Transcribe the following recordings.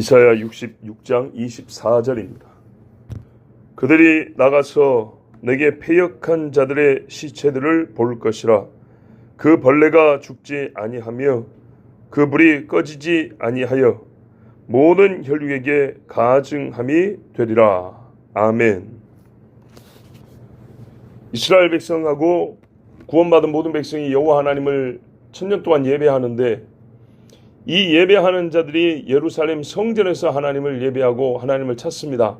이사야 66장 24절입니다. 그들이 나가서 내게 패역한 자들의 시체들을 볼 것이라. 그 벌레가 죽지 아니하며 그 불이 꺼지지 아니하여 모든 혈육에게 가증함이 되리라. 아멘. 이스라엘 백성하고 구원받은 모든 백성이 여호와 하나님을 천년 동안 예배하는데, 이 예배하는 자들이 예루살렘 성전에서 하나님을 예배하고 하나님을 찾습니다.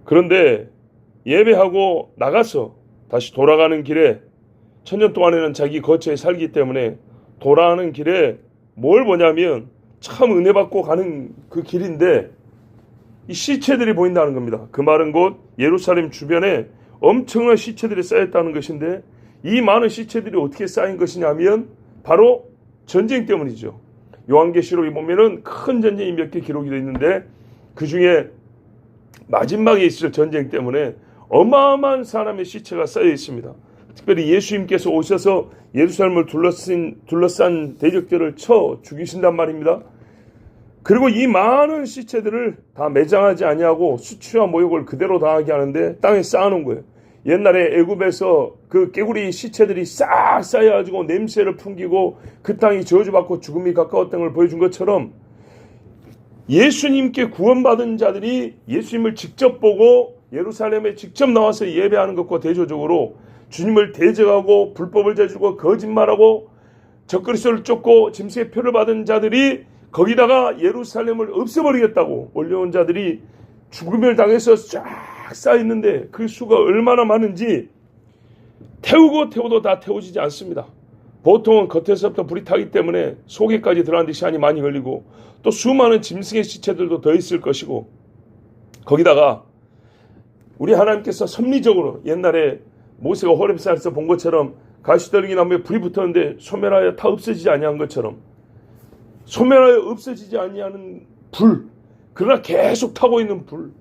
그런데 예배하고 나가서 다시 돌아가는 길에, 천년 동안에는 자기 거처에 살기 때문에 돌아가는 길에 뭘 보냐면 참 은혜 받고 가는 그 길인데 이 시체들이 보인다는 겁니다. 그 말은 곧 예루살렘 주변에 엄청난 시체들이 쌓였다는 것인데, 이 많은 시체들이 어떻게 쌓인 것이냐면 바로 전쟁 때문이죠. 요한계시록에 보면은 큰 전쟁이 몇 개 기록이 되어 있는데, 그 중에 마지막에 있을 전쟁 때문에 어마어마한 사람의 시체가 쌓여 있습니다. 특별히 예수님께서 오셔서 예루살렘을 둘러싼 대적들을 쳐 죽이신단 말입니다. 그리고 이 많은 시체들을 다 매장하지 아니하고 수치와 모욕을 그대로 당하게 하는데 땅에 쌓아놓은 거예요. 옛날에 애굽에서 그 깨구리 시체들이 싹 쌓여가지고 냄새를 풍기고 그 땅이 저주받고 죽음이 가까웠던 걸 보여준 것처럼, 예수님께 구원받은 자들이 예수님을 직접 보고 예루살렘에 직접 나와서 예배하는 것과 대조적으로 주님을 대적하고 불법을 저지르고 거짓말하고 적그리스도를 쫓고 짐승의 표를 받은 자들이 거기다가 예루살렘을 없애버리겠다고 올려온 자들이 죽음을 당해서 쫙 쌓여있는데, 그 수가 얼마나 많은지 태우도 다 태워지지 않습니다. 보통은 겉에서부터 불이 타기 때문에 속에까지 들어가는데 시간이 많이 걸리고, 또 수많은 짐승의 시체들도 더 있을 것이고, 거기다가 우리 하나님께서 섭리적으로 옛날에 모세가 호렙산에서 본 것처럼 가시더르기 나무에 불이 붙었는데 소멸하여 다 없어지지 아니한 것처럼, 소멸하여 없어지지 아니하는 불, 그러나 계속 타고 있는 불.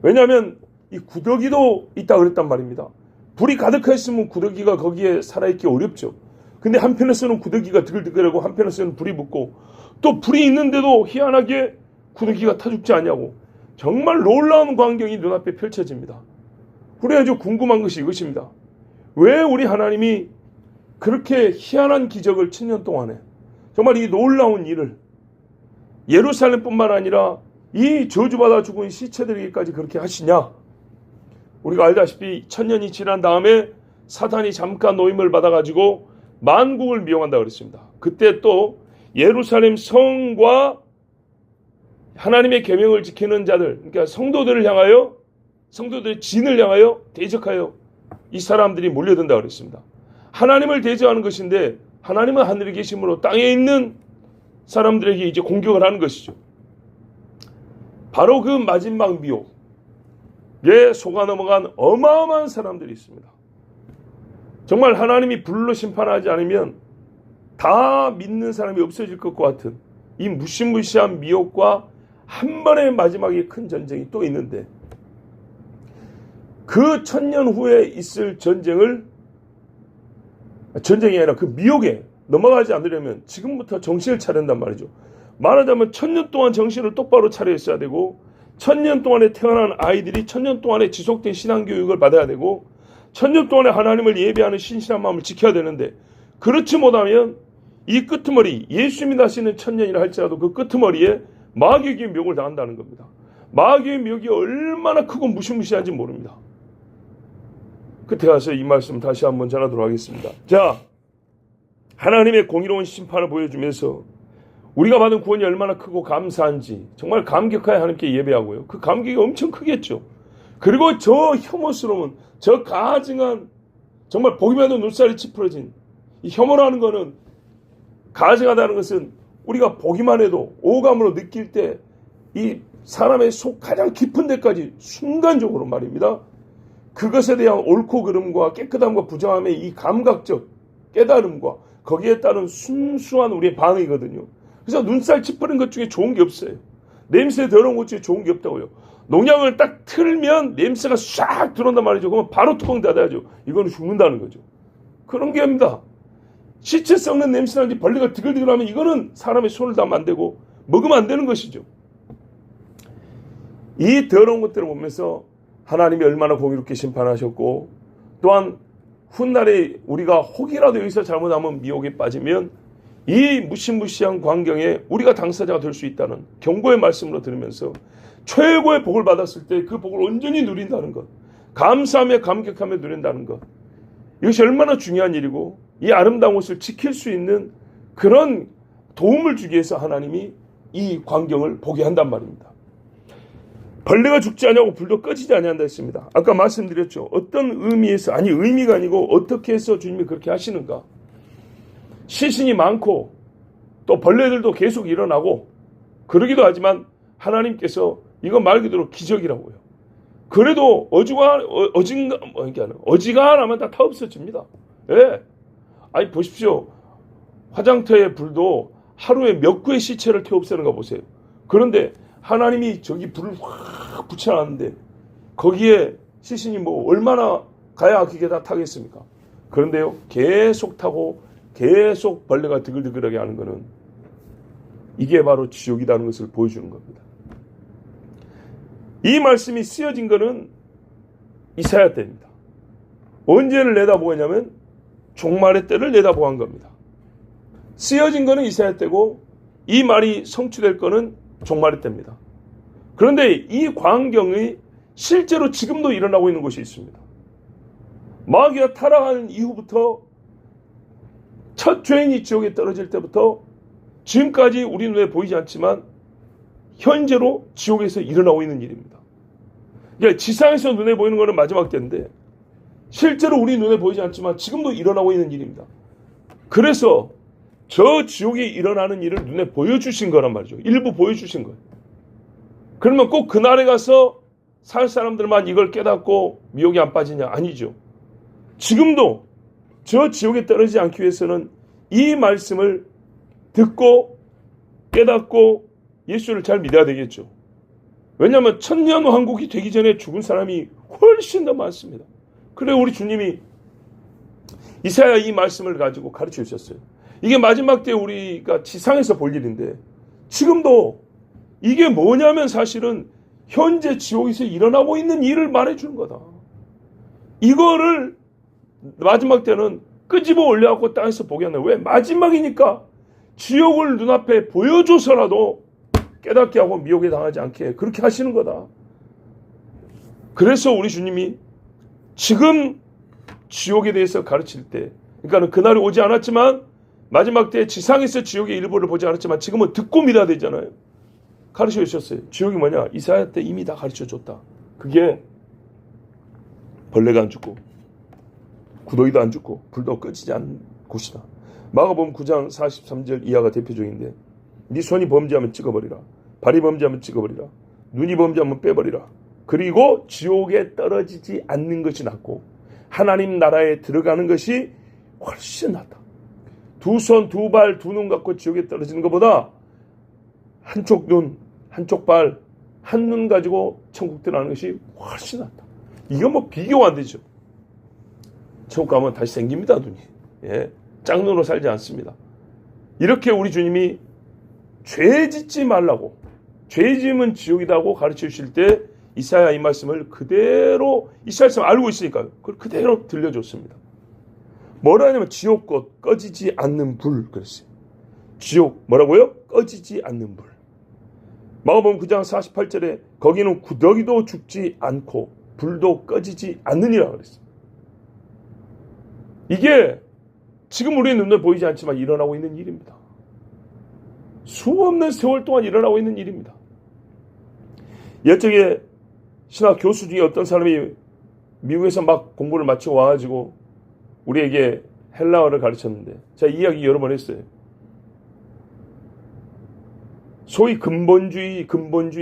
왜냐하면 이 구더기도 있다 그랬단 말입니다. 불이 가득했으면 구더기가 거기에 살아있기 어렵죠. 근데 한편에서는 구더기가 드글드글하고 한편에서는 불이 붙고, 또 불이 있는데도 희한하게 구더기가 타 죽지 않냐고, 정말 놀라운 광경이 눈앞에 펼쳐집니다. 우리가 아주 궁금한 것이 이것입니다. 왜 우리 하나님이 그렇게 희한한 기적을 천년 동안에, 정말 이 놀라운 일을 예루살렘뿐만 아니라 이 저주받아 죽은 시체들에게까지 그렇게 하시냐? 우리가 알다시피 천년이 지난 다음에 사탄이 잠깐 노임을 받아가지고 만국을 미용한다고 그랬습니다. 그때 또 예루살렘 성과 하나님의 계명을 지키는 자들, 그러니까 성도들을 향하여, 성도들의 진을 향하여 대적하여 이 사람들이 몰려든다고 그랬습니다. 하나님을 대적하는 것인데, 하나님은 하늘에 계심으로 땅에 있는 사람들에게 이제 공격을 하는 것이죠. 바로 그 마지막 미혹에 속아 넘어간 어마어마한 사람들이 있습니다. 정말 하나님이 불로 심판하지 않으면 다 믿는 사람이 없어질 것과 같은 이 무시무시한 미혹과 한 번의 마지막에 큰 전쟁이 또 있는데, 그 천년 후에 있을 전쟁이 아니라 그 미혹에 넘어가지 않으려면 지금부터 정신을 차린단 말이죠. 말하자면 천년 동안 정신을 똑바로 차려 있어야 되고, 천년 동안에 태어난 아이들이 천년 동안에 지속된 신앙교육을 받아야 되고, 천년 동안에 하나님을 예배하는 신실한 마음을 지켜야 되는데, 그렇지 못하면 이 끄트머리, 예수님이 다시는 천년이라 할지라도 그 끄트머리에 마귀의 미혹을 당한다는 겁니다. 마귀의 미혹이 얼마나 크고 무시무시한지 모릅니다. 끝에 가서 이 말씀 다시 한번 전하도록 하겠습니다. 자, 하나님의 공의로운 심판을 보여주면서 우리가 받은 구원이 얼마나 크고 감사한지 정말 감격하여 하나님께 예배하고요. 그 감격이 엄청 크겠죠. 그리고 저 혐오스러운, 저 가증한, 정말 보기만 해도 눈살이 찌푸러진 이 혐오라는 것은, 가증하다는 것은 우리가 보기만 해도 오감으로 느낄 때 이 사람의 속 가장 깊은 데까지 순간적으로 말입니다, 그것에 대한 옳고 그름과 깨끗함과 부정함의 이 감각적 깨달음과 거기에 따른 순수한 우리의 반응이거든요. 그래서 눈살 찌푸린 것 중에 좋은 게 없어요. 냄새 더러운 것 중에 좋은 게 없다고요. 농약을 딱 틀면 냄새가 싹 들어온단 말이죠. 그러면 바로 뚜껑 닫아야죠. 이거는 죽는다는 거죠. 그런 게 아닙니다. 시체 썩는 냄새 나는데 벌레가 드글드글하면 이거는 사람의 손을 닿으면 안 되고, 먹으면 안 되는 것이죠. 이 더러운 것들을 보면서 하나님이 얼마나 공의롭게 심판하셨고, 또한 훗날에 우리가 혹이라도 여기서 잘못하면 미혹에 빠지면 이 무시무시한 광경에 우리가 당사자가 될 수 있다는 경고의 말씀으로 들으면서 최고의 복을 받았을 때 그 복을 온전히 누린다는 것, 감사하며 감격하며 누린다는 것, 이것이 얼마나 중요한 일이고, 이 아름다운 것을 지킬 수 있는 그런 도움을 주기 위해서 하나님이 이 광경을 보게 한단 말입니다. 벌레가 죽지 않냐고 불도 꺼지지 아니한다 했습니다. 아까 말씀드렸죠. 어떤 의미에서, 아니 의미가 아니고 어떻게 해서 주님이 그렇게 하시는가. 시신이 많고 또 벌레들도 계속 일어나고 그러기도 하지만 하나님께서 이거 말 그대로 기적이라고요. 그래도 어지간하면 다 없어집니다. 예. 아니 보십시오. 화장터의 불도 하루에 몇 구의 시체를 태워 없애는 거 보세요. 그런데 하나님이 저기 불을 확 붙여놨는데 거기에 시신이 뭐 얼마나 가야 그게 다 타겠습니까? 그런데요, 계속 타고 계속 벌레가 드글드글하게 하는 것은 이게 바로 지옥이라는 것을 보여주는 겁니다. 이 말씀이 쓰여진 것은 이사야 때입니다. 언제를 내다보냐면 종말의 때를 내다보고 한 겁니다. 쓰여진 것은 이사야 때고 이 말이 성취될 것은 종말의 때입니다. 그런데 이 광경이 실제로 지금도 일어나고 있는 것이 있습니다. 마귀가 타락한 이후부터 첫 죄인이 지옥에 떨어질 때부터 지금까지 우리 눈에 보이지 않지만 현재로 지옥에서 일어나고 있는 일입니다. 그러니까 지상에서 눈에 보이는 것은 마지막 때인데 실제로 우리 눈에 보이지 않지만 지금도 일어나고 있는 일입니다. 그래서 저 지옥에 일어나는 일을 눈에 보여주신 거란 말이죠. 일부 보여주신 거예요. 그러면 꼭 그날에 가서 살 사람들만 이걸 깨닫고 미혹에 안 빠지냐? 아니죠. 지금도 저 지옥에 떨어지지 않기 위해서는 이 말씀을 듣고 깨닫고 예수를 잘 믿어야 되겠죠. 왜냐하면 천년왕국이 되기 전에 죽은 사람이 훨씬 더 많습니다. 그래 우리 주님이 이사야 이 말씀을 가지고 가르쳐 주셨어요. 이게 마지막 때 우리가 지상에서 볼 일인데 지금도 이게 뭐냐면 사실은 현재 지옥에서 일어나고 있는 일을 말해주는 거다. 이거를 마지막 때는 끄집어 올려갖고 땅에서 보게 한다. 왜? 마지막이니까 지옥을 눈앞에 보여줘서라도 깨닫게 하고 미혹에 당하지 않게 그렇게 하시는 거다. 그래서 우리 주님이 지금 지옥에 대해서 가르칠 때, 그러니까 그날이 오지 않았지만 마지막 때 지상에서 지옥의 일부를 보지 않았지만 지금은 듣고 믿어야 되잖아요. 가르쳐 주셨어요. 지옥이 뭐냐? 이사야 때 이미 다 가르쳐 줬다. 그게 벌레가 안 죽고 구더기도 안 죽고 불도 꺼지지 않는 곳이다. 마가복음 9장 43절 이하가 대표적인데 네 손이 범죄하면 찍어버리라. 발이 범죄하면 찍어버리라. 눈이 범죄하면 빼버리라. 그리고 지옥에 떨어지지 않는 것이 낫고 하나님 나라에 들어가는 것이 훨씬 낫다. 두 손, 두 발, 두 눈 갖고 지옥에 떨어지는 것보다 한쪽 눈, 한쪽 발, 한 눈 가지고 천국 들어가는 것이 훨씬 낫다. 이건 뭐 비교가 안 되죠. 천국 가면 다시 생깁니다, 눈이. 예, 짝눈으로 살지 않습니다. 이렇게 우리 주님이 죄 짓지 말라고, 죄 지으면 지옥이라고 가르쳐 주실 때 이사야 이 말씀을 그대로, 이사야 말씀 알고 있으니까 그걸 그대로 들려줬습니다. 뭐라 하냐면 지옥꽃 꺼지지 않는 불 그랬어요. 지옥 뭐라고요? 꺼지지 않는 불. 마가복음 9장 48절에 거기는 구더기도 죽지 않고 불도 꺼지지 않느니라 그랬어요. 이게 지금 우리의 눈에 보이지 않지만 일어나고 있는 일입니다. 수없는 세월 동안 일어나고 있는 일입니다. 옛적에 신학 교수 중에 어떤 사람이 미국에서 막 공부를 마치고 와가지고 우리에게 헬라어를 가르쳤는데 제가 이야기 여러 번 했어요. 소위 근본주의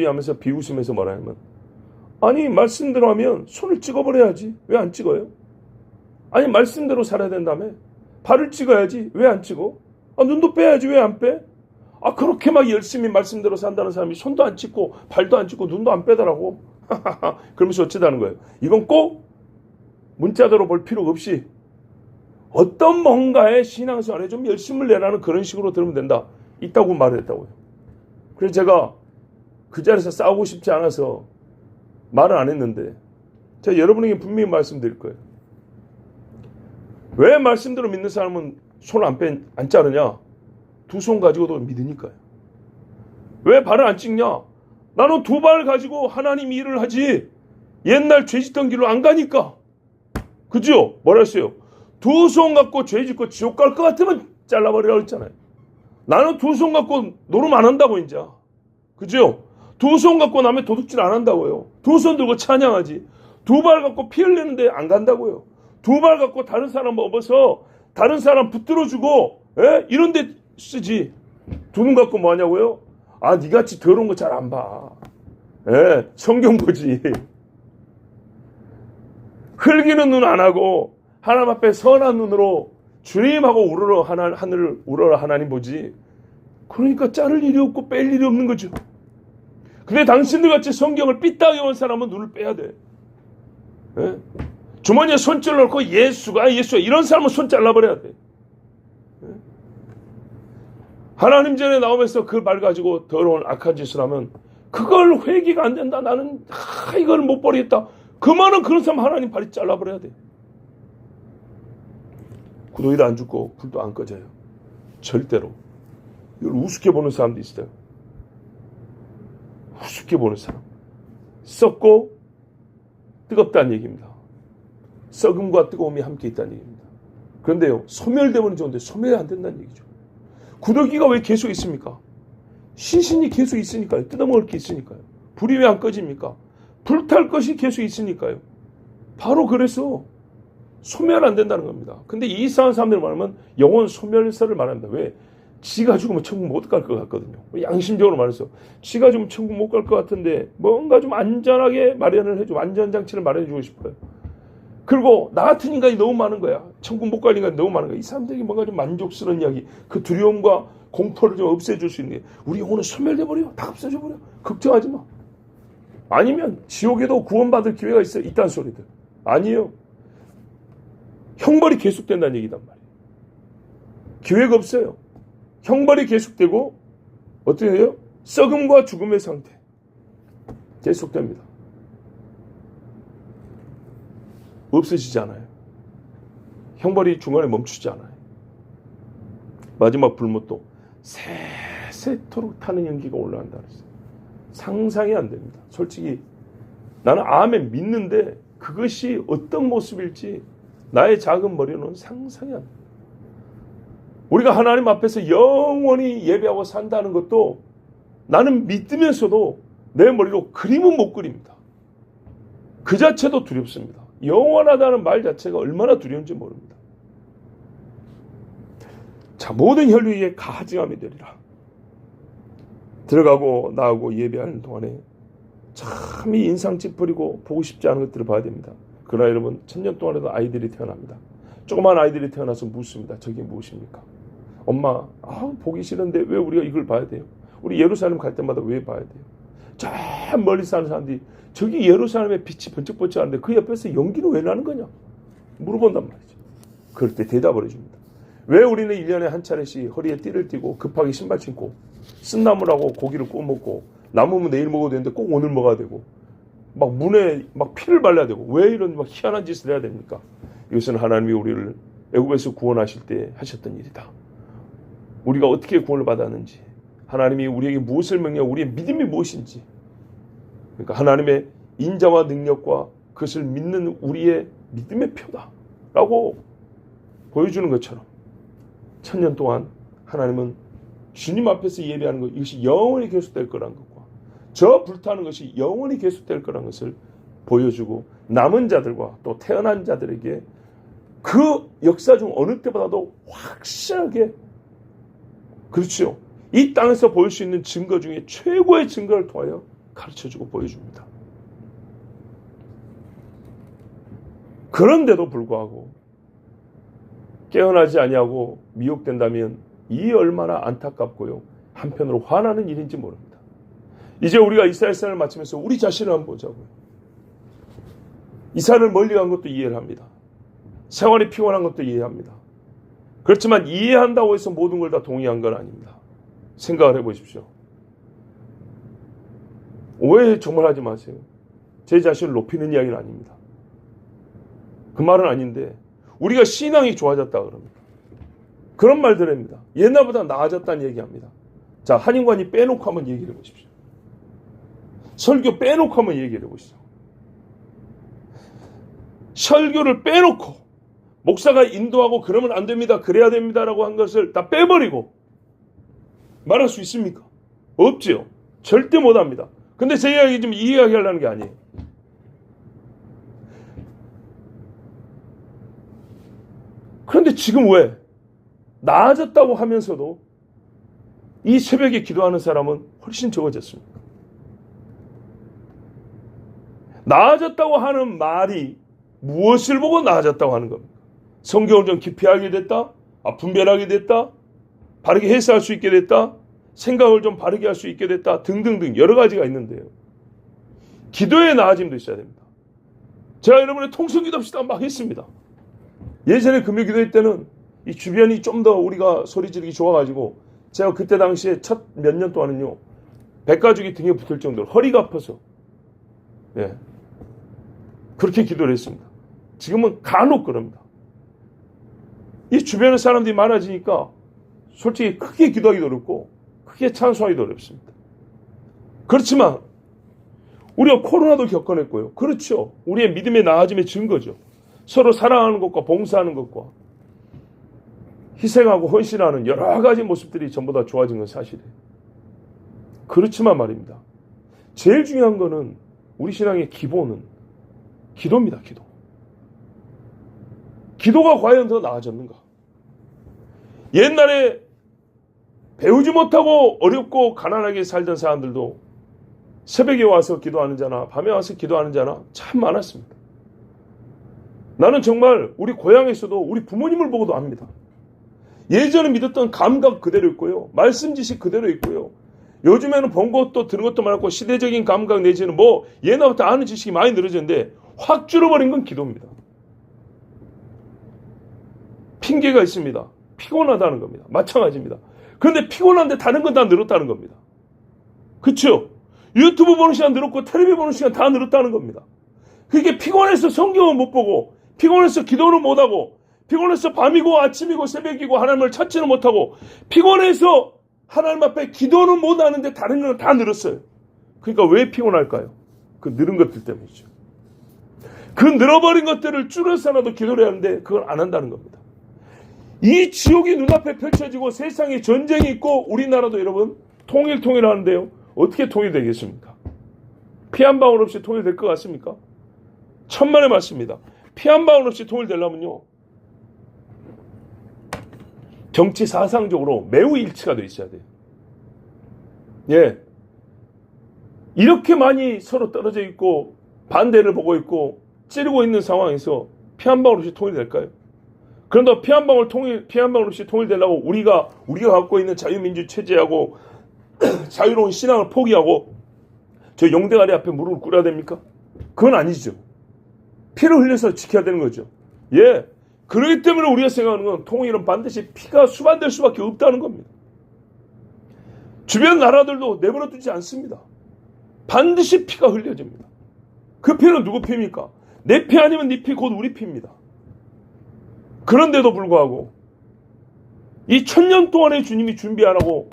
하면서 비웃으면서 뭐라 하면 아니 말씀대로 하면 손을 찍어버려야지 왜 안 찍어요? 아니 말씀대로 살아야 된다며 발을 찍어야지 왜 안 찍어? 눈도 빼야지 왜 안 빼? 그렇게 막 열심히 말씀대로 산다는 사람이 손도 안 찍고 발도 안 찍고 눈도 안 빼더라고. 그러면서 어쩌다는 거예요. 이건 꼭 문자대로 볼 필요가 없이 어떤 뭔가의 신앙생활에 좀 열심을 내라는 그런 식으로 들으면 된다. 있다고 말을 했다고요. 그래서 제가 그 자리에서 싸우고 싶지 않아서 말을 안 했는데 제가 여러분에게 분명히 말씀드릴 거예요. 왜 말씀대로 믿는 사람은 손 안 자르냐? 두 손 가지고도 믿으니까요. 왜 발을 안 찍냐? 나는 두 발 가지고 하나님 일을 하지 옛날 죄 짓던 길로 안 가니까. 그죠? 뭐라 했어요? 두 손 갖고 죄 짓고 지옥 갈 것 같으면 잘라버리라고 했잖아요. 나는 두 손 갖고 노름 안 한다고 이제. 그죠? 두 손 갖고 남의 도둑질 안 한다고요. 두 손 들고 찬양하지. 두 발 갖고 피 흘리는데 안 간다고요. 두 발 갖고 다른 사람 업어서 다른 사람 붙들어주고 이런 데 쓰지. 두 눈 갖고 뭐 하냐고요? 아, 니같이 더러운 거 잘 안 봐. 성경 보지. 흘기는 눈 안 하고 하나님 앞에 선한 눈으로 주님하고 우러러 하늘을 우러러 하나님 보지. 그러니까 자를 일이 없고 뺄 일이 없는 거죠. 근데 당신들 같이 성경을 삐딱이 온 사람은 눈을 빼야 돼. 주머니에 손질 넣고 예수가 이런 사람은 손 잘라버려야 돼. 하나님 전에 나오면서 그 말 가지고 더러운 악한 짓을 하면 그걸 회개가 안 된다. 나는 이걸 못 버리겠다. 그만은 그런 사람 하나님 발이 잘라버려야 돼. 구더기도 안 죽고 불도 안 꺼져요. 절대로. 이걸 우습게 보는 사람도 있어요. 우습게 보는 사람. 썩고 뜨겁다는 얘기입니다. 썩음과 뜨거움이 함께 있다는 얘기입니다. 그런데요, 소멸되면 좋은데 소멸이 안 된다는 얘기죠. 구더기가 왜 계속 있습니까? 신신이 계속 있으니까요. 뜯어먹을 게 있으니까요. 불이 왜 안 꺼집니까? 불탈 것이 계속 있으니까요. 바로 그래서 소멸 안 된다는 겁니다. 근데 이상한 사람들 말하면 영혼 소멸설을 말합니다. 왜? 지가 죽으면 천국 못 갈 것 같거든요. 양심적으로 말해서 지가 죽으면 천국 못 갈 것 같은데 뭔가 좀 안전하게 마련을 해주고 안전장치를 마련해주고 싶어요. 그리고 나 같은 인간이 너무 많은 거야. 천국 못 갈 인간이 너무 많은 거야. 이 사람들이 뭔가 좀 만족스러운 이야기, 그 두려움과 공포를 좀 없애줄 수 있는 게 우리 영혼은 소멸돼버려. 다 없어져버려. 걱정하지 마. 아니면 지옥에도 구원받을 기회가 있다는 소리들. 아니에요. 형벌이 계속된다는 얘기단 말이에요. 기회가 없어요. 형벌이 계속되고 어떻게 해요? 썩음과 죽음의 상태 계속됩니다. 없어지지 않아요. 형벌이 중간에 멈추지 않아요. 마지막 불못도 새새토록 타는 연기가 올라간다 그랬어요. 상상이 안 됩니다. 솔직히 나는 아멘 믿는데 그것이 어떤 모습일지 나의 작은 머리로는 상상이 안 돼요. 우리가 하나님 앞에서 영원히 예배하고 산다는 것도 나는 믿으면서도 내 머리로 그림은 못 그립니다. 그 자체도 두렵습니다. 영원하다는 말 자체가 얼마나 두려운지 모릅니다. 자, 모든 혈류에 가증함이 되리라. 들어가고 나오고 예배하는 동안에 참 이 인상 찌푸리고 보고 싶지 않은 것들을 봐야 됩니다. 그러나 여러분, 천년 동안에도 아이들이 태어납니다. 조그만 아이들이 태어나서 묻습니다. 저게 무엇입니까? 엄마, 보기 싫은데 왜 우리가 이걸 봐야 돼요? 우리 예루살렘 갈 때마다 왜 봐야 돼요? 저 멀리 사는 사람들이 저기 예루살렘의 빛이 번쩍번쩍하는데 그 옆에서 연기는 왜 나는 거냐? 물어본단 말이죠. 그럴 때 대답을 해줍니다. 왜 우리는 1년에 한 차례씩 허리에 띠를 띠고 급하게 신발 신고 쓴나물하고 고기를 구워 먹고 남으면 내일 먹어도 되는데 꼭 오늘 먹어야 되고 막 문에 막 피를 발라야 되고 왜 이런 막 희한한 짓을 해야 됩니까? 이것은 하나님이 우리를 애굽에서 구원하실 때 하셨던 일이다. 우리가 어떻게 구원을 받았는지, 하나님이 우리에게 무엇을 명령, 우리의 믿음이 무엇인지, 그러니까 하나님의 인자와 능력과 그것을 믿는 우리의 믿음의 표다라고 보여주는 것처럼 천년 동안 하나님은 주님 앞에서 예배하는 것, 이것이 영원히 계속될 거라는 것과 저 불타는 것이 영원히 계속될 거라는 것을 보여주고 남은 자들과 또 태어난 자들에게 그 역사 중 어느 때보다도 확실하게, 그렇죠, 이 땅에서 보일 수 있는 증거 중에 최고의 증거를 통하여 가르쳐주고 보여줍니다. 그런데도 불구하고 깨어나지 아니하고 미혹된다면 이 얼마나 안타깝고요, 한편으로 화나는 일인지 모릅니다. 이제 우리가 이스라엘산을 마치면서 우리 자신을 한번 보자고요. 이스라엘을 멀리 간 것도 이해를 합니다. 생활이 피곤한 것도 이해합니다. 그렇지만 이해한다고 해서 모든 걸 다 동의한 건 아닙니다. 생각을 해보십시오. 오해 정말 하지 마세요. 제 자신을 높이는 이야기는 아닙니다. 그 말은 아닌데 우리가 신앙이 좋아졌다 그럽니다. 그런 말들 합니다. 옛날보다 나아졌다는 얘기합니다. 자, 한인관이 빼놓고 한번 얘기를 해보십시오. 설교 빼놓고 한번 얘기를 해보시죠. 설교를 빼놓고 목사가 인도하고 그러면 안 됩니다. 그래야 됩니다라고 한 것을 다 빼버리고 말할 수 있습니까? 없지요. 절대 못합니다. 근데 제 이야기 좀 이 이야기 하려는 게 아니에요. 그런데 지금 왜 나아졌다고 하면서도 이 새벽에 기도하는 사람은 훨씬 적어졌습니다. 나아졌다고 하는 말이 무엇을 보고 나아졌다고 하는 겁니까? 성경을 좀 깊이 알게 됐다? 분별하게 됐다? 바르게 해석할 수 있게 됐다? 생각을 좀 바르게 할 수 있게 됐다? 등등등 여러 가지가 있는데요. 기도의 나아짐도 있어야 됩니다. 제가 여러분의 통성기도 합시다 막 했습니다. 예전에 금요기도회 때는 이 주변이 좀 더 우리가 소리 지르기 좋아가지고 제가 그때 당시에 첫 몇 년 동안은요 100가죽이 등에 붙을 정도로 허리가 아파서 그렇게 기도를 했습니다. 지금은 간혹 그럽니다. 이 주변에 사람들이 많아지니까 솔직히 크게 기도하기도 어렵고 크게 찬송하기도 어렵습니다. 그렇지만 우리가 코로나도 겪어냈고요. 그렇죠. 우리의 믿음의 나아짐의 증거죠. 서로 사랑하는 것과 봉사하는 것과 희생하고 헌신하는 여러 가지 모습들이 전부 다 좋아진 건 사실이에요. 그렇지만 말입니다. 제일 중요한 거는 우리 신앙의 기본은 기도입니다. 기도. 기도가 과연 더 나아졌는가? 옛날에 배우지 못하고 어렵고 가난하게 살던 사람들도 새벽에 와서 기도하는 자나 밤에 와서 기도하는 자나 참 많았습니다. 나는 정말 우리 고향에서도 우리 부모님을 보고도 압니다. 예전에 믿었던 감각 그대로 있고요. 말씀 지식 그대로 있고요. 요즘에는 본 것도 들은 것도 많고 시대적인 감각 내지는 뭐 옛날부터 아는 지식이 많이 늘어졌는데 확 줄어버린 건 기도입니다. 핑계가 있습니다. 피곤하다는 겁니다. 마찬가지입니다. 그런데 피곤한데 다른 건 다 늘었다는 겁니다. 그렇죠? 유튜브 보는 시간 늘었고 텔레비전 보는 시간 다 늘었다는 겁니다. 그게 피곤해서 성경은 못 보고 피곤해서 기도는 못하고 피곤해서 밤이고 아침이고 새벽이고 하나님을 찾지는 못하고 피곤해서 하나님 앞에 기도는 못하는데 다른 건 다 늘었어요. 그러니까 왜 피곤할까요? 그 늘은 것들 때문이죠. 그 늘어버린 것들을 줄여서라도 기도를 하는데 그걸 안 한다는 겁니다. 이 지옥이 눈앞에 펼쳐지고 세상에 전쟁이 있고 우리나라도 여러분 통일하는데요. 어떻게 통일되겠습니까? 피 한 방울 없이 통일될 것 같습니까? 천만의 말씀입니다. 피 한 방울 없이 통일되려면요. 정치 사상적으로 매우 일치가 되어 있어야 돼요. 예. 이렇게 많이 서로 떨어져 있고 반대를 보고 있고 찌르고 있는 상황에서 피 한 방울 없이 통일될까요? 그런데 피 한 방울 없이 통일되려고 우리가 갖고 있는 자유민주 체제하고 자유로운 신앙을 포기하고 저 용대가리 앞에 무릎을 꿇어야 됩니까? 그건 아니죠. 피를 흘려서 지켜야 되는 거죠. 예. 그렇기 때문에 우리가 생각하는 건 통일은 반드시 피가 수반될 수밖에 없다는 겁니다. 주변 나라들도 내버려 두지 않습니다. 반드시 피가 흘려집니다. 그 피는 누구 피입니까? 내 피 아니면 네 피, 곧 우리 피입니다. 그런데도 불구하고 이 1000년 동안의 주님이 준비 안 하고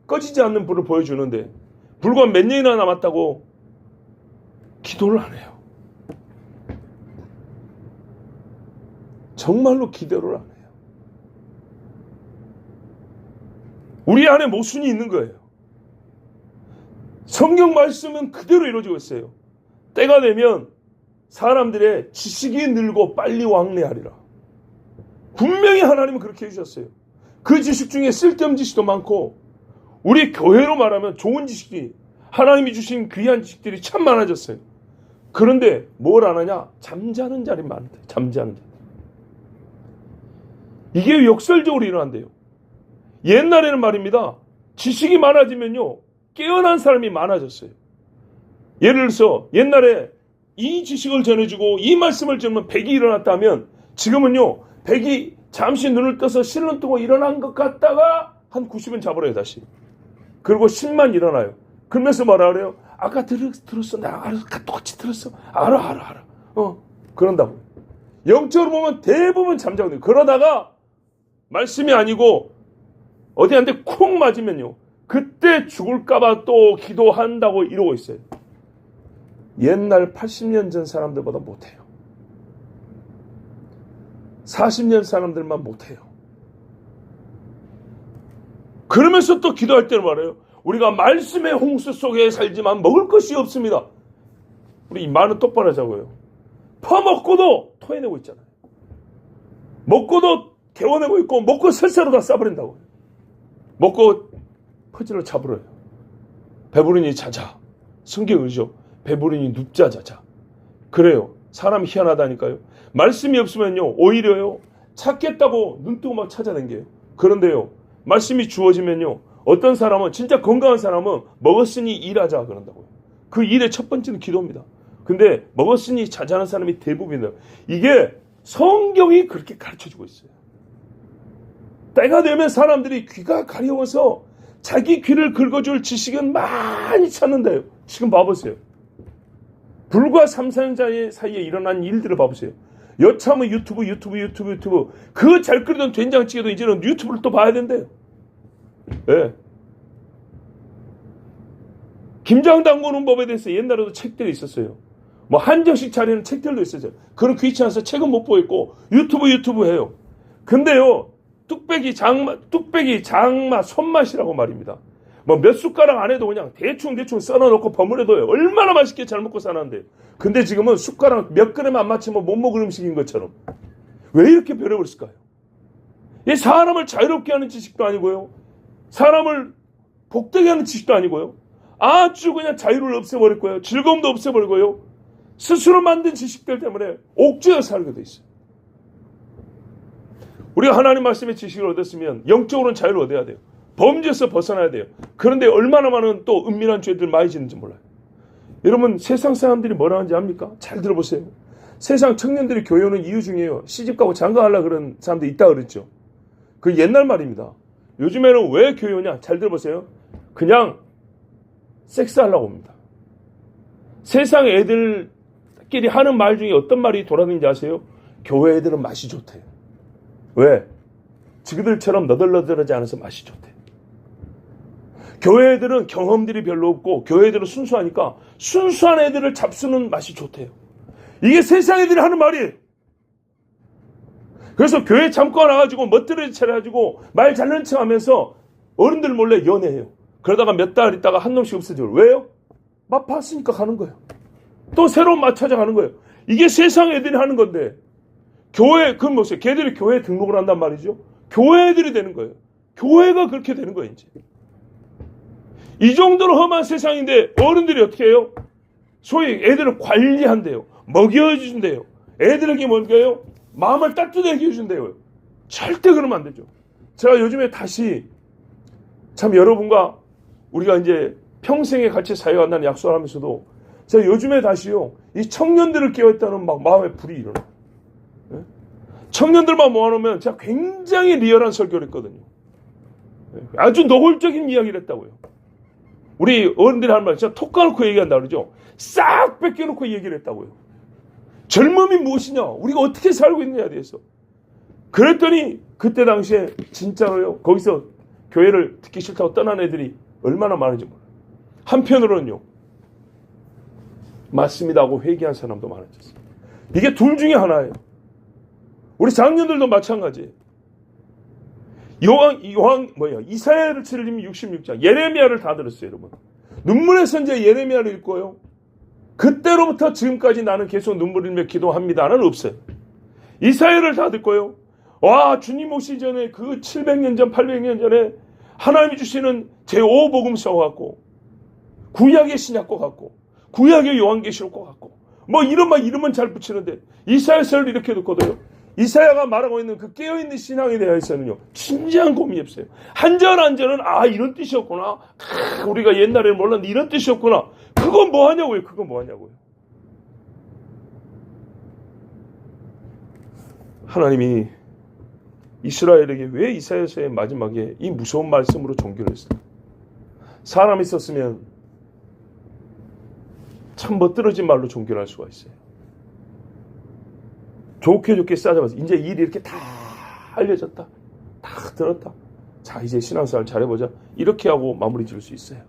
꺼지지 않는 불을 보여주는데 불과 몇 년이나 남았다고 기도를 안 해요. 정말로 기도를 안 해요. 우리 안에 모순이 있는 거예요. 성경 말씀은 그대로 이루어지고 있어요. 때가 되면 사람들의 지식이 늘고 빨리 왕래하리라. 분명히 하나님은 그렇게 해주셨어요. 그 지식 중에 쓸데없는 지식도 많고 우리 교회로 말하면 좋은 지식이 하나님이 주신 귀한 지식들이 참 많아졌어요. 그런데 뭘 안 하냐? 잠자는 자리 많대. 잠자는 자리. 이게 역설적으로 일어난대요. 옛날에는 말입니다. 지식이 많아지면요. 깨어난 사람이 많아졌어요. 예를 들어서 옛날에 이 지식을 전해주고 이 말씀을 전하면 100이 일어났다면 지금은요. 100이 잠시 눈을 떠서 실눈 뜨고 일어난 것 같다가 한 90은 잡으래요 다시. 그리고 10만 일어나요. 그러면서 뭐라 그래요? 아까 들었어. 내가 알아. 똑같이 들었어. 알아. 그런다고. 영적으로 보면 대부분 잠자고 있는. 그러다가 말씀이 아니고 어디 한 대 쿵 맞으면요. 그때 죽을까봐 또 기도한다고 이러고 있어요. 옛날 80년 전 사람들보다 못해요. 40년 사람들만 못해요. 그러면서 또 기도할 때는 말해요. 우리가 말씀의 홍수 속에 살지만 먹을 것이 없습니다. 우리 말은 똑바로 하자고요. 퍼먹고도 토해내고 있잖아요. 먹고도 개워내고 있고 먹고 설사로 다 싸버린다고요. 먹고 퍼즐로 잡으러요. 배부르니 자자. 성경이죠. 배부르니 눕자 자자. 그래요. 사람이 희한하다니까요. 말씀이 없으면요. 오히려요. 찾겠다고 눈 뜨고 막 찾아다녀요. 그런데요. 말씀이 주어지면요. 어떤 사람은 진짜 건강한 사람은 먹었으니 일하자 그런다고요. 그 일의 첫 번째는 기도입니다. 근데 먹었으니 자자는 사람이 대부분이에요. 이게 성경이 그렇게 가르쳐주고 있어요. 때가 되면 사람들이 귀가 가려워서 자기 귀를 긁어줄 지식은 많이 찾는데요. 지금 봐보세요. 불과 3, 4년 사이에 일어난 일들을 봐보세요. 여차하면 유튜브. 그 잘 끓이던 된장찌개도 이제는 유튜브를 또 봐야 된대요. 네. 김장 담그는 법에 대해서 옛날에도 책들이 있었어요. 뭐 한정식 차리는 책들도 있었어요. 그런 귀찮아서 책은 못 보겠고 유튜브 해요. 근데요. 뚝배기, 장마, 손맛이라고 말입니다. 뭐 몇 숟가락 안 해도 그냥 대충 썰어놓고 버무려둬요. 얼마나 맛있게 잘 먹고 사는데. 근데 지금은 숟가락 몇 그램 안 맞추면 못 먹을 음식인 것처럼. 왜 이렇게 변해버렸을까요? 이 사람을 자유롭게 하는 지식도 아니고요. 사람을 복되게 하는 지식도 아니고요. 아주 그냥 자유를 없애버릴 거예요. 즐거움도 없애버리고요. 스스로 만든 지식들 때문에 옥죄어 살게 돼 있어요. 우리가 하나님 말씀의 지식을 얻었으면 영적으로는 자유를 얻어야 돼요. 범죄에서 벗어나야 돼요. 그런데 얼마나 많은 또 은밀한 죄들 많이 짓는지 몰라요. 여러분 세상 사람들이 뭐라 하는지 압니까? 잘 들어보세요. 세상 청년들이 교회 오는 이유 중에요. 시집가고 장가하려고 그런 사람들이 있다 그랬죠. 그 옛날 말입니다. 요즘에는 왜 교회 오냐? 잘 들어보세요. 그냥 섹스하려고 옵니다. 세상 애들끼리 하는 말 중에 어떤 말이 돌아다니는지 아세요? 교회 애들은 맛이 좋대요. 왜? 지그들처럼 너덜너덜하지 않아서 맛이 좋대. 교회 애들은 경험들이 별로 없고 교회 애들은 순수하니까 순수한 애들을 잡수는 맛이 좋대요. 이게 세상 애들이 하는 말이에요. 그래서 교회 잠깐 와가지고 멋들어지 차려가지고 말 잘난 척 하면서 어른들 몰래 연애해요. 그러다가 몇 달 있다가 한 놈씩 없어져요. 왜요? 맛 봤으니까 가는 거예요. 또 새로운 맛 찾아가는 거예요. 이게 세상 애들이 하는 건데 교회, 그건 뭐세요? 걔들이 교회에 등록을 한단 말이죠. 교회 애들이 되는 거예요. 교회가 그렇게 되는 거예요, 이제. 이 정도로 험한 세상인데 어른들이 어떻게 해요? 소위 애들을 관리한대요. 먹여준대요. 애들에게 뭔가요? 마음을 따뜻하게 해준대요. 절대 그러면 안 되죠. 제가 요즘에 다시 참 여러분과 우리가 이제 평생에 같이 사역한다는 약속을 하면서도 제가 요즘에 다시요. 이 청년들을 깨웠다는 막 마음의 불이 일어나요. 청년들만 모아놓으면 제가 굉장히 리얼한 설교를 했거든요. 아주 노골적인 이야기를 했다고요. 우리 어른들이 하는 말 진짜 톡 까놓고 얘기한다 그러죠. 싹 뺏겨놓고 얘기를 했다고요. 젊음이 무엇이냐? 우리가 어떻게 살고 있느냐에 대해서. 그랬더니 그때 당시에 진짜로요. 거기서 교회를 듣기 싫다고 떠난 애들이 얼마나 많은지 몰라요. 한편으로는요. 맞습니다 하고 회개한 사람도 많아졌어요. 이게 둘 중에 하나예요. 우리 장년들도 마찬가지예요. 이사야를 칠림 66장, 예레미야를 다 들었어요, 여러분. 눈물의 선지자 예레미야를 읽고요. 그때로부터 지금까지 나는 계속 눈물 흘리며 기도합니다는 없어요. 이사야를 다 듣고요. 와, 주님 오시기 전에 그 700년 전, 800년 전에 하나님이 주시는 제5복음서 같고, 구약의 신약과 같고, 구약의 요한계시록과 같고, 뭐 이름만 잘 붙이는데, 이사야서를 이렇게 듣거든요. 이사야가 말하고 있는 그 깨어있는 신앙에 대해서는요, 진지한 고민이 없어요. 한절한절은, 이런 뜻이었구나. 우리가 옛날에 몰랐는데 이런 뜻이었구나. 그건 뭐 하냐고요, 하나님이 이스라엘에게 왜 이사야서의 마지막에 이 무서운 말씀으로 종교를 했어요? 사람이 있었으면 참 멋들어진 말로 종결할 수가 있어요. 좋게 좋게 싸잡아서 이제 일이 이렇게 다 알려졌다. 다 들었다. 자, 이제 신앙생활 잘해보자. 이렇게 하고 마무리 지을 수 있어요.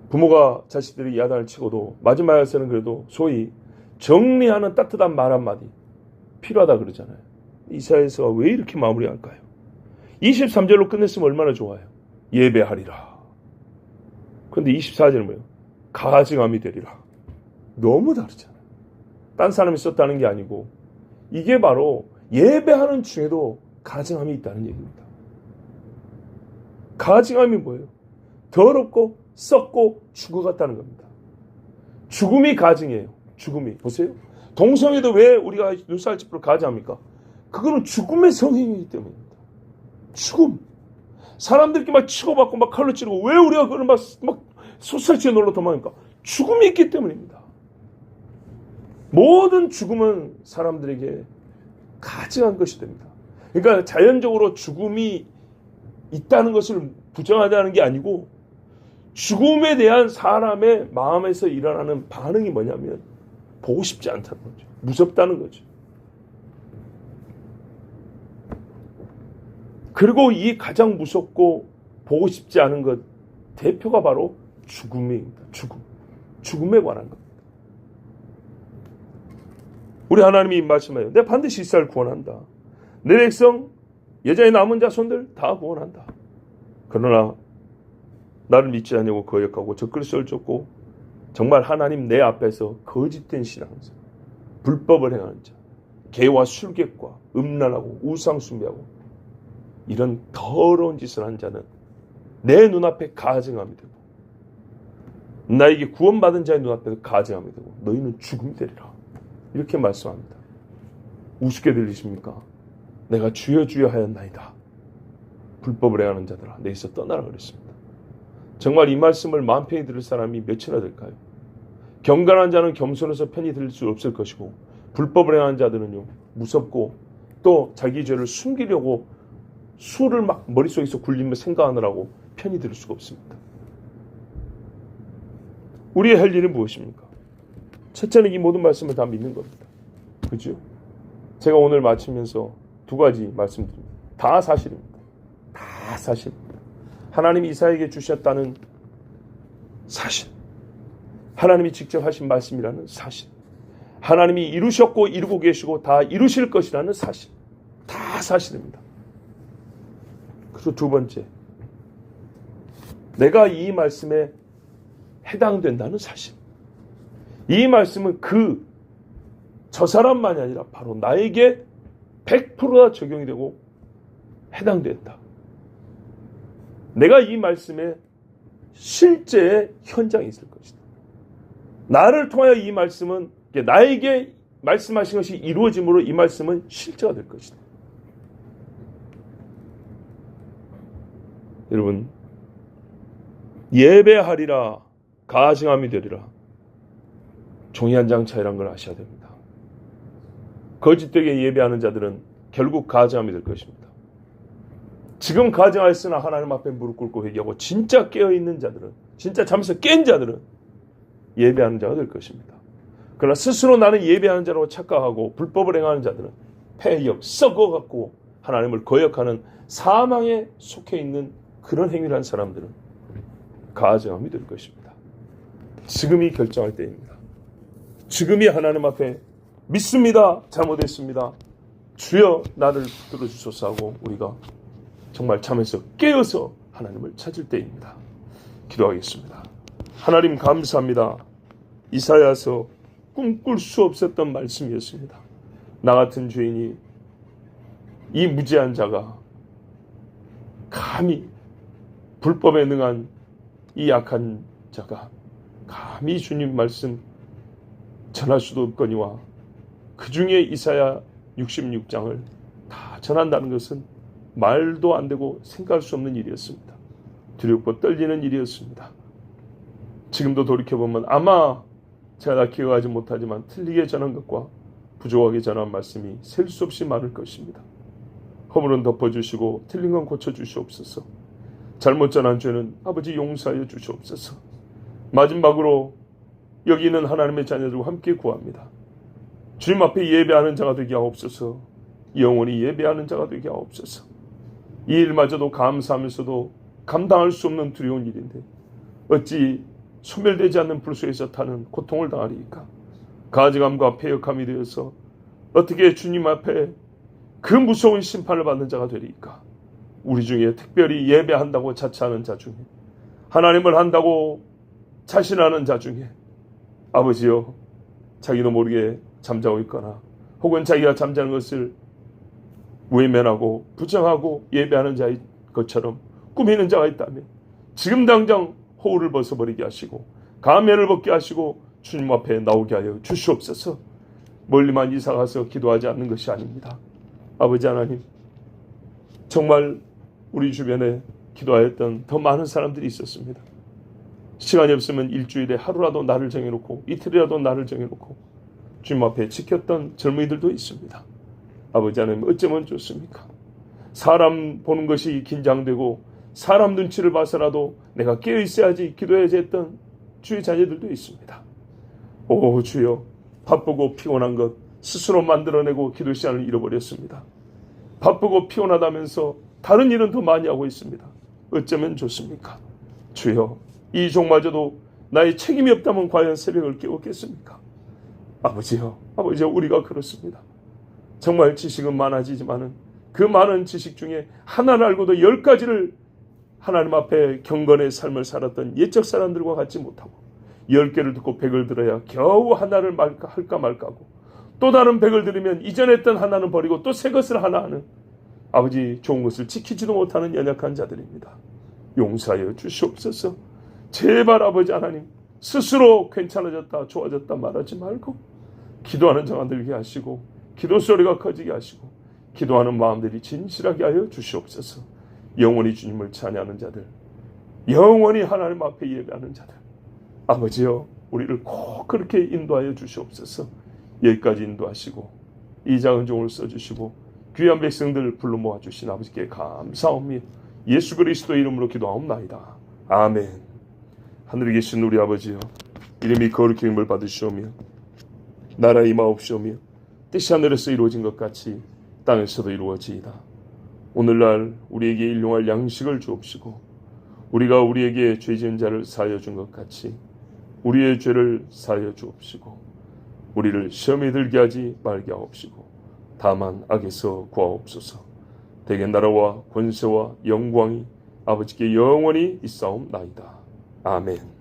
부모가 자식들이 야단을 치고도 마지막에서는 그래도 소위 정리하는 따뜻한 말 한마디 필요하다 그러잖아요. 이사야서가 왜 이렇게 마무리할까요? 23절로 끝냈으면 얼마나 좋아요. 예배하리라. 그런데 24절은 뭐예요? 가증함이 되리라. 너무 다르잖아요. 딴 사람이 썼다는 게 아니고 이게 바로 예배하는 중에도 가증함이 있다는 얘기입니다. 가증함이 뭐예요? 더럽고 썩고 죽어갔다는 겁니다. 죽음이 가증이에요. 죽음이. 보세요. 동성애도 왜 우리가 눈살 찌푸려 가증합니까? 그거는 죽음의 성행이기 때문입니다. 죽음. 사람들끼리 막 치고받고 막 칼로 찌르고 왜 우리가 그걸 막 솟살치게 놀러 도망합니까? 죽음이 있기 때문입니다. 모든 죽음은 사람들에게 가증한 것이 됩니다. 그러니까 자연적으로 죽음이 있다는 것을 부정하자는 게 아니고 죽음에 대한 사람의 마음에서 일어나는 반응이 뭐냐면 보고 싶지 않다는 거죠. 무섭다는 거죠. 그리고 이 가장 무섭고 보고 싶지 않은 것 대표가 바로 죽음입니다. 죽음에 관한 것. 우리 하나님이 말씀해요. 내가 반드시 이스라엘 구원한다. 내 백성 여자의 남은 자손들 다 구원한다. 그러나 나를 믿지 않냐고 거역하고 적그리스도를 쫓고 정말 하나님 내 앞에서 거짓된 신앙자, 불법을 행하는 자, 개와 술객과 음란하고 우상 숭배하고 이런 더러운 짓을 한 자는 내 눈앞에 가증함이 되고 나에게 구원받은 자의 눈앞에서 가증함이 되고 너희는 죽음이 되리라. 이렇게 말씀합니다. 우습게 들리십니까? 내가 주여 주여 하였나이다. 불법을 행하는 자들아 내게서 떠나라 그랬습니다. 정말 이 말씀을 마음 편히 들을 사람이 몇이나 될까요? 경건한 자는 겸손해서 편히 들을 수 없을 것이고 불법을 행하는 자들은요 무섭고 또 자기 죄를 숨기려고 수를 막 머릿속에서 굴리며 생각하느라고 편히 들을 수가 없습니다. 우리의 할 일은 무엇입니까? 첫째는 이 모든 말씀을 다 믿는 겁니다. 그죠? 제가 오늘 마치면서 두 가지 말씀드립니다. 다 사실입니다. 다 사실입니다. 하나님이 이사야에게 주셨다는 사실, 하나님이 직접 하신 말씀이라는 사실, 하나님이 이루셨고 이루고 계시고 다 이루실 것이라는 사실, 다 사실입니다. 그리고 두 번째, 내가 이 말씀에 해당된다는 사실. 이 말씀은 저 사람만이 아니라 바로 나에게 100%다 적용이 되고 해당된다. 내가 이 말씀에 실제의 현장에 있을 것이다. 나를 통하여 이 말씀은 나에게 말씀하신 것이 이루어짐으로 이 말씀은 실제가 될 것이다. 여러분, 예배하리라 가증함이 되리라. 종이 한 장 차이란 걸 아셔야 됩니다. 거짓되게 예배하는 자들은 결국 가증함이 될 것입니다. 지금 가증하였으나 하나님 앞에 무릎 꿇고 회개하고 진짜 깨어있는 자들은, 진짜 잠에서 깬 자들은 예배하는 자가 될 것입니다. 그러나 스스로 나는 예배하는 자라고 착각하고 불법을 행하는 자들은 폐역, 썩어갖고 하나님을 거역하는 사망에 속해 있는 그런 행위를 한 사람들은 가증함이 될 것입니다. 지금이 결정할 때입니다. 지금이 하나님 앞에 믿습니다. 잘못했습니다. 주여 나를 들어주소서 하고 우리가 정말 잠에서 깨어서 하나님을 찾을 때입니다. 기도하겠습니다. 하나님 감사합니다. 이사야서 꿈꿀 수 없었던 말씀이었습니다. 나 같은 죄인이, 이 무지한 자가 감히 불법에 능한 이 약한 자가 감히 주님 말씀 전할 수도 없거니와 그 중에 이사야 66장을 다 전한다는 것은 말도 안 되고 생각할 수 없는 일이었습니다. 두렵고 떨리는 일이었습니다. 지금도 돌이켜보면 아마 제가 다 기억하지 못하지만 틀리게 전한 것과 부족하게 전한 말씀이 셀 수 없이 많을 것입니다. 허물은 덮어주시고 틀린 건 고쳐주시옵소서. 잘못 전한 죄는 아버지 용서하여 주시옵소서. 마지막으로 여기 있는 하나님의 자녀들과 함께 구합니다. 주님 앞에 예배하는 자가 되게 하옵소서. 영원히 예배하는 자가 되게 하옵소서. 이 일마저도 감사하면서도 감당할 수 없는 두려운 일인데 어찌 소멸되지 않는 불 속에서 타는 고통을 당하리이까. 가증함과 패역함이 되어서 어떻게 주님 앞에 그 무서운 심판을 받는 자가 되리이까. 우리 중에 특별히 예배한다고 자처하는 자 중에, 하나님을 한다고 자신하는 자 중에, 아버지여, 자기도 모르게 잠자고 있거나 혹은 자기가 잠자는 것을 외면하고 부정하고 예배하는 자의 것처럼 꾸미는 자가 있다면 지금 당장 호흡을 벗어버리게 하시고 가면을 벗게 하시고 주님 앞에 나오게 하여 주시옵소서. 멀리만 이사가서 기도하지 않는 것이 아닙니다. 아버지 하나님, 정말 우리 주변에 기도하였던 더 많은 사람들이 있었습니다. 시간이 없으면 일주일에 하루라도 날을 정해놓고 이틀이라도 날을 정해놓고 주님 앞에 지켰던 젊은이들도 있습니다. 아버지 하나님, 어쩌면 좋습니까? 사람 보는 것이 긴장되고 사람 눈치를 봐서라도 내가 깨어있어야지 기도해야지 했던 주의 자녀들도 있습니다. 오 주여, 바쁘고 피곤한 것 스스로 만들어내고 기도 시간을 잃어버렸습니다. 바쁘고 피곤하다면서 다른 일은 더 많이 하고 있습니다. 어쩌면 좋습니까? 주여, 이 종마저도 나의 책임이 없다면 과연 새벽을 깨웠겠습니까? 아버지여, 우리가 그렇습니다. 정말 지식은 많아지지만은 그 많은 지식 중에 하나를 알고도 10가지를 하나님 앞에 경건의 삶을 살았던 옛적 사람들과 같지 못하고 10개를 듣고 100을 들어야 겨우 하나를 할까 말까 하고 또 다른 100을 들으면 이전에 했던 하나는 버리고 또 새 것을 하나 하는, 아버지, 좋은 것을 지키지도 못하는 연약한 자들입니다. 용서하여 주시옵소서. 제발 아버지 하나님, 스스로 괜찮아졌다 좋아졌다 말하지 말고 기도하는 자가 늘게 하시고 기도 소리가 커지게 하시고 기도하는 마음들이 진실하게 하여 주시옵소서. 영원히 주님을 찬양하는 자들, 영원히 하나님 앞에 예배하는 자들, 아버지여, 우리를 꼭 그렇게 인도하여 주시옵소서. 여기까지 인도하시고 이 작은 종을 써주시고 귀한 백성들 불러 모아주신 아버지께 감사하며 예수 그리스도 이름으로 기도하옵나이다. 아멘. 하늘에 계신 우리 아버지여, 이름이 거룩히 힘을 받으시오며 나라 임하옵시오며 뜻이 하늘에서 이루어진 것 같이 땅에서도 이루어지이다. 오늘날 우리에게 일용할 양식을 주옵시고 우리가 우리에게 죄 지은 자를 사하여 준 것 같이 우리의 죄를 사하여 주옵시고 우리를 시험에 들게 하지 말게 하옵시고 다만 악에서 구하옵소서. 대개 나라와 권세와 영광이 아버지께 영원히 있사옵나이다. 아멘.